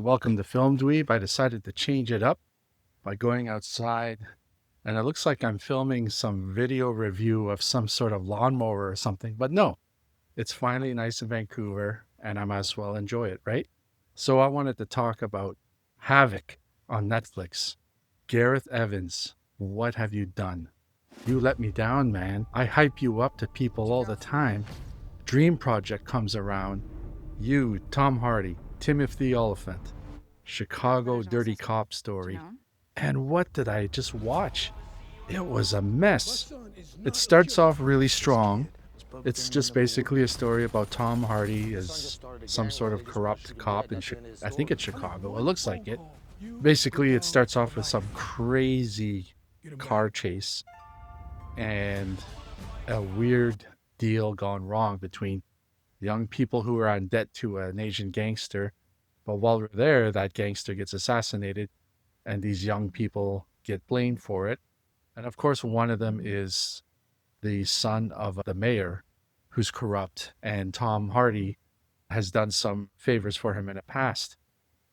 Welcome to Film Dweeb. I decided to change it up by going outside, and it looks like I'm filming some video review of some sort of lawnmower or something. But no, it's finally nice in Vancouver, and I might as well enjoy it, right? So I wanted to talk about Havoc on Netflix. Gareth Evans, what have you done? You let me down, man. I hype you up to people all the time. Dream Project comes around. You, Tom Hardy, Timothy Oliphant, Chicago Dirty Cop Story. And what did I just watch? It was a mess. It starts off really strong. It's just basically a story about Tom Hardy as some sort of corrupt cop in, I think it's Chicago. It looks like it. Basically, it starts off with some crazy car chase and a weird deal gone wrong between young people who are on debt to an Asian gangster. But while we're there, that gangster gets assassinated, and these young people get blamed for it. And of course, one of them is the son of the mayor who's corrupt, and Tom Hardy has done some favors for him in the past.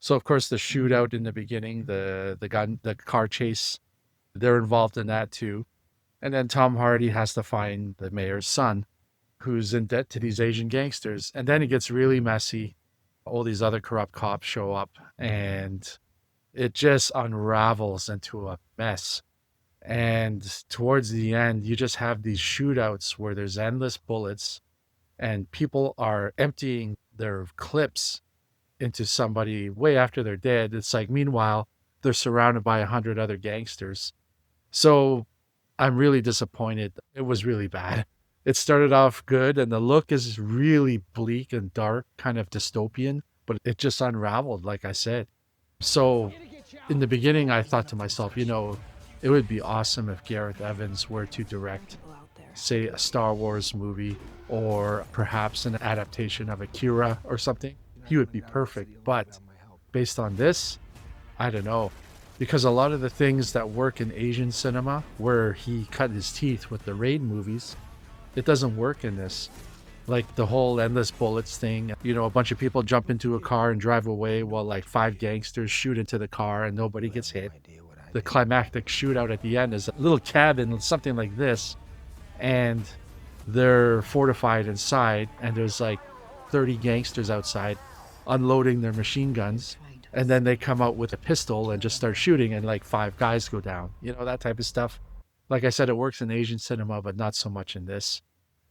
So of course, the shootout in the beginning, the car chase, they're involved in that too. And then Tom Hardy has to find the mayor's son who's in debt to these Asian gangsters. And then it gets really messy. All these other corrupt cops show up, and it just unravels into a mess. And towards the end, you just have these shootouts where there's endless bullets, and people are emptying their clips into somebody way after they're dead. It's like, meanwhile, they're surrounded by 100 other gangsters. So I'm really disappointed. It was really bad. It started off good, and the look is really bleak and dark, kind of dystopian, but it just unraveled, like I said. So in the beginning, I thought to myself, it would be awesome if Gareth Evans were to direct, say, a Star Wars movie or perhaps an adaptation of Akira or something. He would be perfect. But based on this, I don't know. Because a lot of the things that work in Asian cinema, where he cut his teeth with the Raid movies, it doesn't work in this. Like the whole endless bullets thing, a bunch of people jump into a car and drive away while like 5 gangsters shoot into the car and nobody gets hit. The climactic shootout at the end is a little cabin, something like this, and they're fortified inside, and there's like 30 gangsters outside unloading their machine guns, and then they come out with a pistol and just start shooting, and like 5 guys go down. That type of stuff. Like I said, it works in Asian cinema, but not so much in this.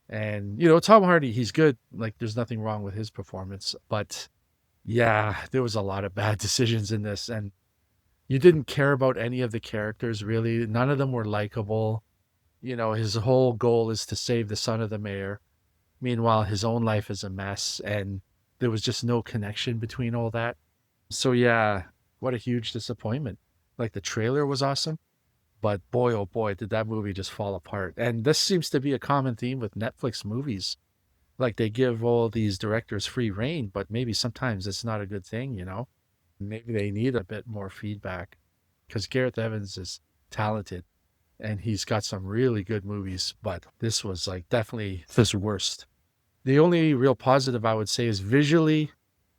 And, Tom Hardy, he's good. Like, there's nothing wrong with his performance. But yeah, there was a lot of bad decisions in this. And you didn't care about any of the characters, really. None of them were likable. His whole goal is to save the son of the mayor. Meanwhile, his own life is a mess. And there was just no connection between all that. So yeah, what a huge disappointment. Like, the trailer was awesome. But boy, oh boy, did that movie just fall apart. And this seems to be a common theme with Netflix movies. Like, they give all these directors free reign, but maybe sometimes it's not a good thing. Maybe they need a bit more feedback, because Gareth Evans is talented and he's got some really good movies, but this was like definitely his worst. The only real positive I would say is visually,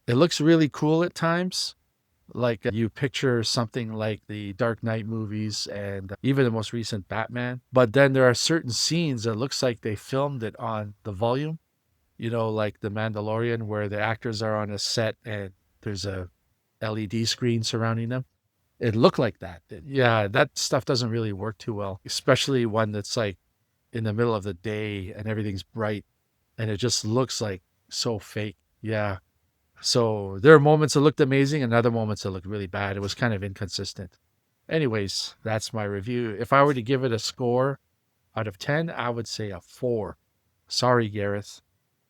it looks really cool at times. Like, you picture something like the Dark Knight movies and even the most recent Batman. But then there are certain scenes that looks like they filmed it on the volume, like The Mandalorian, where the actors are on a set and there's a LED screen surrounding them. It looked like that. Yeah, that stuff doesn't really work too well, especially when it's like in the middle of the day and everything's bright and it just looks like so fake. Yeah. So there are moments that looked amazing and other moments that looked really bad. It was kind of inconsistent. Anyways, that's my review. If I were to give it a score out of 10, I would say a 4. Sorry, Gareth.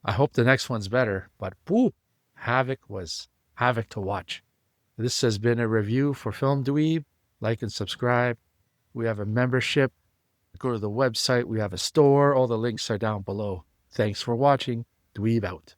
I hope the next one's better, but whoop, Havoc was Havoc to watch. This has been a review for Film Dweeb. Like and subscribe. We have a membership. Go to the website. We have a store. All the links are down below. Thanks for watching. Dweeb out.